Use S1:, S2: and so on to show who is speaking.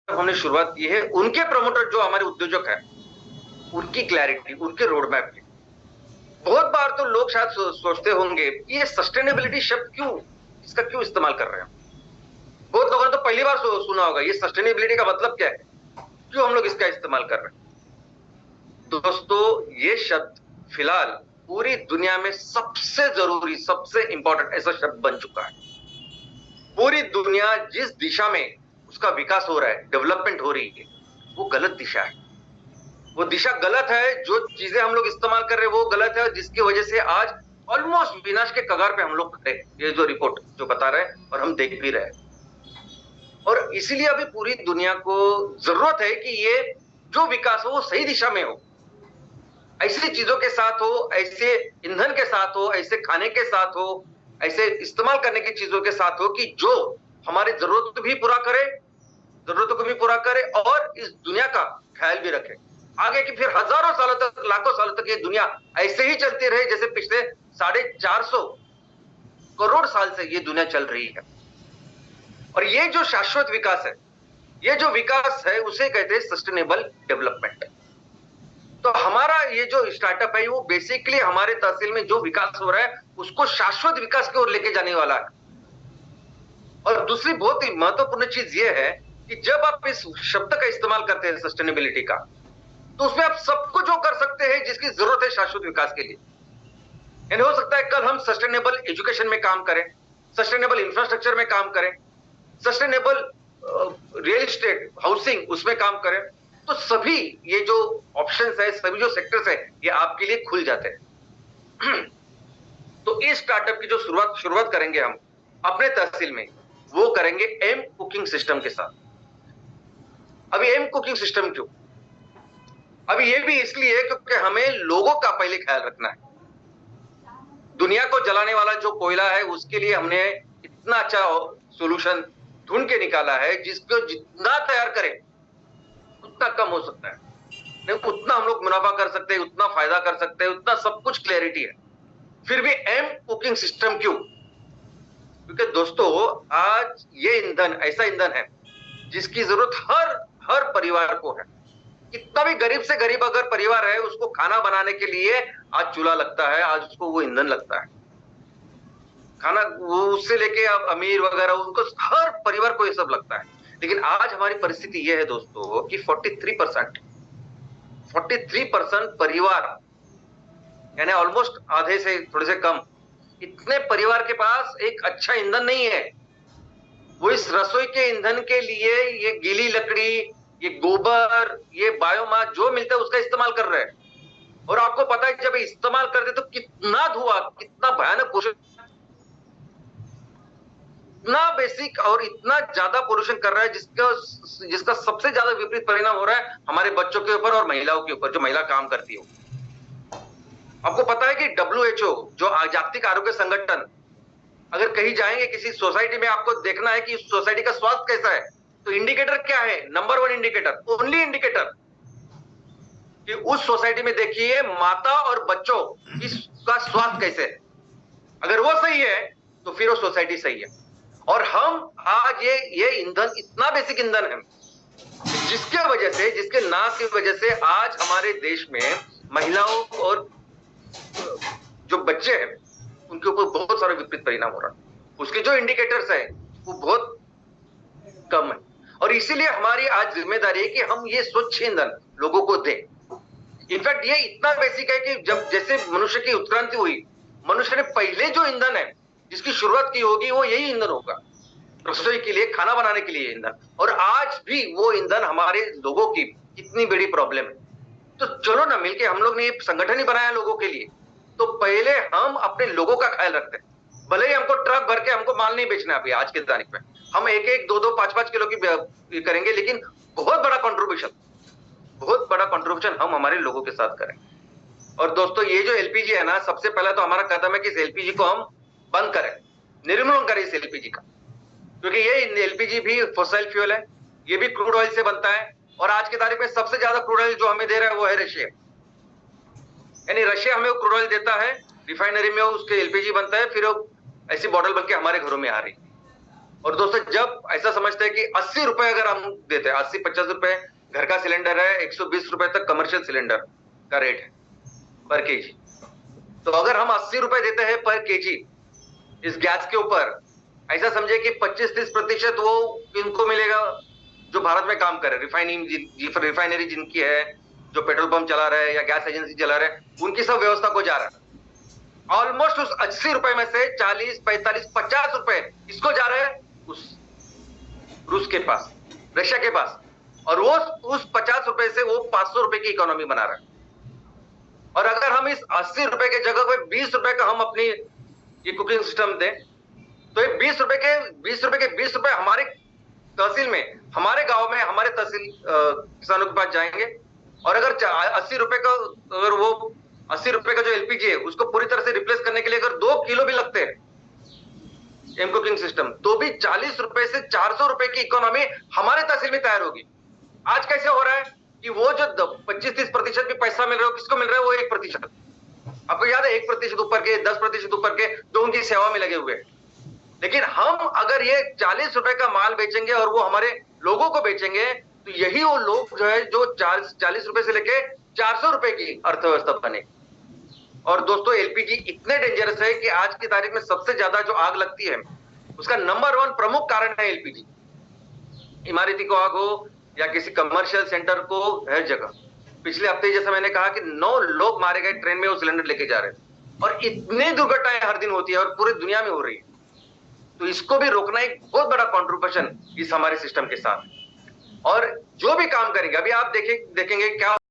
S1: हमने शुरुआत की है, उनके प्रमोटर जो हमारे उद्योजक है, उनकी क्लैरिटी, उनके रोड मैप की। बहुत बार तो लोग शायद सोचते होंगे कि ये सस्टेनेबिलिटी शब्द क्यों, इसका क्यों इस्तेमाल कर रहे हैं। बहुत लोगों ने तो पहली बार सुना होगा ये सस्टेनेबिलिटी का मतलब क्या है, क्यों हम लोग इसका इस्तेमाल कर रहे हैं। दोस्तों, ये शब्द फिलहाल पूरी दुनिया में सबसे जरूरी, सबसे इंपॉर्टेंट ऐसा शब्द बन चुका है। पूरी दुनिया जिस दिशा में उसका विकास हो रहा है, डेवलपमेंट हो रही है, वो गलत दिशा है। वो दिशा गलत है, जो चीजें हम लोग इस्तेमाल कर रहे हैं वो गलत है, जिसकी वजह से आज ऑलमोस्ट विनाश के कगार पे हम लोग खड़े हैं। ये जो रिपोर्ट जो बता रहे हैं और हम देख भी रहे हैं, और इसीलिए अभी पूरी दुनिया को जरूरत है कि ये जो विकास हो वो सही दिशा में हो, ऐसी चीजों के साथ हो, ऐसे ईंधन के साथ हो, ऐसे खाने के साथ हो, ऐसे इस्तेमाल करने की चीजों के साथ हो कि जो हमारी जरूरत भी पूरा करे, जरूरतों को भी पूरा करे और इस दुनिया का ख्याल भी रखे आगे की। फिर हजारों सालों तक, लाखों सालों तक ये दुनिया ऐसे ही चलती रहे जैसे पिछले 450 करोड़ साल से ये दुनिया चल रही है। और ये जो शाश्वत विकास है, ये जो विकास है, उसे कहते हैं सस्टेनेबल डेवलपमेंट। तो हमारा ये जो स्टार्टअप है वो बेसिकली हमारे तहसील में जो विकास हो रहा है उसको शाश्वत विकास की ओर लेके जाने वाला है। और दूसरी बहुत ही महत्वपूर्ण चीज ये है कि जब आप इस शब्द का इस्तेमाल करते हैं सस्टेनेबिलिटी का, तो उसमें आप सब कुछ जो कर सकते हैं जिसकी जरूरत है शाश्वत विकास के लिए। यानी हो सकता है कल हम सस्टेनेबल एजुकेशन में काम करें, सस्टेनेबल इंफ्रास्ट्रक्चर में काम करें, सस्टेनेबल रियल एस्टेट हाउसिंग उसमें काम करें। तो सभी ये जो ऑप्शंस है, सभी जो सेक्टर्स है, ये आपके लिए खुल जाते हैं। तो इस स्टार्टअप की जो शुरुआत करेंगे हम अपने तहसील में, वो करेंगे एम कुकिंग सिस्टम के साथ। अभी एम कुकिंग सिस्टम क्यों? अभी ये भी इसलिए क्योंकि हमें लोगों का पहले ख्याल रखना है। दुनिया को जलाने वाला जो कोयला है उसके लिए हमने इतना अच्छा सोल्यूशन ढूंढ के निकाला है, जिसको जितना तैयार करें उतना कम हो सकता है, नहीं उतना हम लोग मुनाफा कर सकते हैं, उतना फायदा कर सकते हैं, उतना सब कुछ क्लैरिटी है। फिर भी एम कुकिंग सिस्टम क्यों? क्योंकि दोस्तों, आज ये ईंधन ऐसा ईंधन है जिसकी जरूरत हर हर परिवार को है। कितना भी गरीब से गरीब अगर परिवार है, उसको खाना बनाने के लिए आज चूल्हा लगता है, आज उसको वो ईंधन लगता है। खाना वो उससे लेके अब अमीर वगैरह, उनको हर परिवार को ये सब लगता है। लेकिन आज हमारी परिस्थिति ये है दोस्तों कि 43% परिवार, यानी ऑलमोस्ट आधे से थोड़े से कम, इतने परिवार के पास एक अच्छा ईंधन नहीं है। वो इस रसोई के ईंधन के लिए ये गीली लकड़ी, ये गोबर, ये बायोमास जो मिलता है उसका इस्तेमाल कर रहे हैं। और आपको पता है जब इस्तेमाल करते तो कितना धुआं, कितना भयानक पोषण, इतना बेसिक और इतना ज्यादा पोल्यूशन कर रहा है, जिसका जिसका सबसे ज्यादा विपरीत परिणाम हो रहा है हमारे बच्चों के ऊपर और महिलाओं के ऊपर, जो महिला काम करती हो। आपको पता है कि WHO जो जागतिक आरोग्य संगठन, अगर कहीं जाएंगे किसी सोसाइटी में, आपको देखना है कि उस सोसाइटी का स्वास्थ्य कैसा है, तो इंडिकेटर क्या है? नंबर 1 इंडिकेटर, ओनली इंडिकेटर, कि उस सोसाइटी में देखिए माता और बच्चों का स्वास्थ्य कैसे है। अगर वो सही है तो फिर वो सोसाइटी सही है। और हम आज ये ईंधन इतना बेसिक ईंधन है जिसके वजह से, जिसके नाश की वजह से आज हमारे देश में महिलाओं और जो बच्चे हैं उनके ऊपर बहुत सारे विपरीत परिणाम हो रहा है। उसके जो इंडिकेटर्स है वो बहुत कम है। और इसीलिए हमारी आज जिम्मेदारी है कि हम ये स्वच्छ ईंधन लोगों को दें। इनफैक्ट ये इतना बेसिक है कि जब जैसे मनुष्य की उत्क्रांति हुई, मनुष्य ने पहले जो ईंधन है जिसकी शुरुआत की होगी वो यही ईंधन होगा, रसोई के लिए, खाना बनाने के लिए ईंधन। और आज भी वो ईंधन हमारे लोगों की कितनी बड़ी प्रॉब्लम है। तो चलो ना मिलके, हम लोग ने ये संगठन ही बनाया लोगों के लिए, तो पहले हम अपने लोगों का ख्याल रखते हैं। भले ही हमको ट्रक भर के हमको माल नहीं बेचना अभी आज के तारीख में, हम 1-1, 2-2, 5-5 किलो की करेंगे, लेकिन बहुत बड़ा कंट्रीब्यूशन, बहुत बड़ा कंट्रीब्यूशन हम हमारे लोगों के साथ करें। और दोस्तों, ये जो एलपीजी है ना, सबसे पहला तो हमारा कदम है कि इस एलपीजी को हम बंद करें, निर्मूलन करें इस एलपीजी का। क्योंकि ये एलपीजी भी फॉसिल फ्यूल है, ये भी क्रूड ऑयल से बनता है। और आज की तारीख में सबसे ज्यादा क्रूड ऑयल जो हमें दे रहा है वो है रशिया। यानी रशिया हमें क्रूड ऑयल देता है, रिफाइनरी में उसके एलपीजी बनता है, फिर वो ऐसी बॉटल बन के हमारे घरों में आ रही। और दोस्तों जब ऐसा समझते हैं कि 80 रुपए अगर हम देते हैं, 80-50 रुपए घर का सिलेंडर है, 120 रुपए तक कमर्शियल सिलेंडर का रेट है पर केजी। तो अगर हम 80 रुपए देते हैं पर केजी इस गैस के ऊपर, ऐसा समझे कि 25-30% वो इनको मिलेगा जो भारत में काम कर रहे हैं, रिफाइनरी जिनकी है, जो पेट्रोल पंप चला रहे हैं या गैस एजेंसी चला रहे हैं, उनकी सब व्यवस्था को जा रहा है। ऑलमोस्ट उस 80 रुपए में से 40, 45, 50 रुपए इसको जा रहे हैं उस रूस के पास, रशिया के पास, और वो उस 50 रुपए से वो 500 रुपए की इकोनॉमी बना रहा है। और अगर हम इस 80 रुपए के जगह पे 20 रुपए का हम अपनी ये कुकिंग सिस्टम दें, तो ये 20 रुपए के 20 रुपए हमारे तहसील में, हमारे गांव में, हमारे तहसील किसानों के पास जाएंगे। और अगर 80 रुपए का, अगर वो 80 रुपए का जो एलपीजी है उसको पूरी तरह से रिप्लेस करने के लिए अगर 2 किलो भी लगते हैं एम कुकिंग सिस्टम, तो भी 40 रुपए से 400 रुपए की इकोनॉमी हमारे तहसील में तैयार होगी। आज कैसे हो रहा है कि वो जो 25-30% भी पैसा मिल रहा है, किसको मिल रहा है? वो 1%। आपको याद है 1% ऊपर के, 10% ऊपर के जो उनकी सेवा में लगे हुए हैं। लेकिन हम अगर ये 40 रुपए का माल बेचेंगे और वो हमारे लोगों को बेचेंगे, तो यही वो लोग जो है जो 40 रुपए से लेके 400 रुपए की अर्थव्यवस्था बनेगी। और दोस्तों एलपीजी इतने डेंजरस है कि आज की तारीख में सबसे ज्यादा जो आग लगती है उसका नंबर 1 प्रमुख कारण है एलपीजी। इमारती को आग हो या किसी कमर्शियल सेंटर को, हर जगह। पिछले हफ्ते जैसा मैंने कहा कि 9 लोग मारे गए ट्रेन में वो सिलेंडर लेके जा रहे थे, और इतनी दुर्घटनाएं हर दिन होती है और पूरी दुनिया में हो रही है। तो इसको भी रोकना एक बहुत बड़ा कॉन्ट्रीब्यूशन इस हमारे सिस्टम के साथ। और जो भी काम करेंगे, अभी आप देखेंगे क्या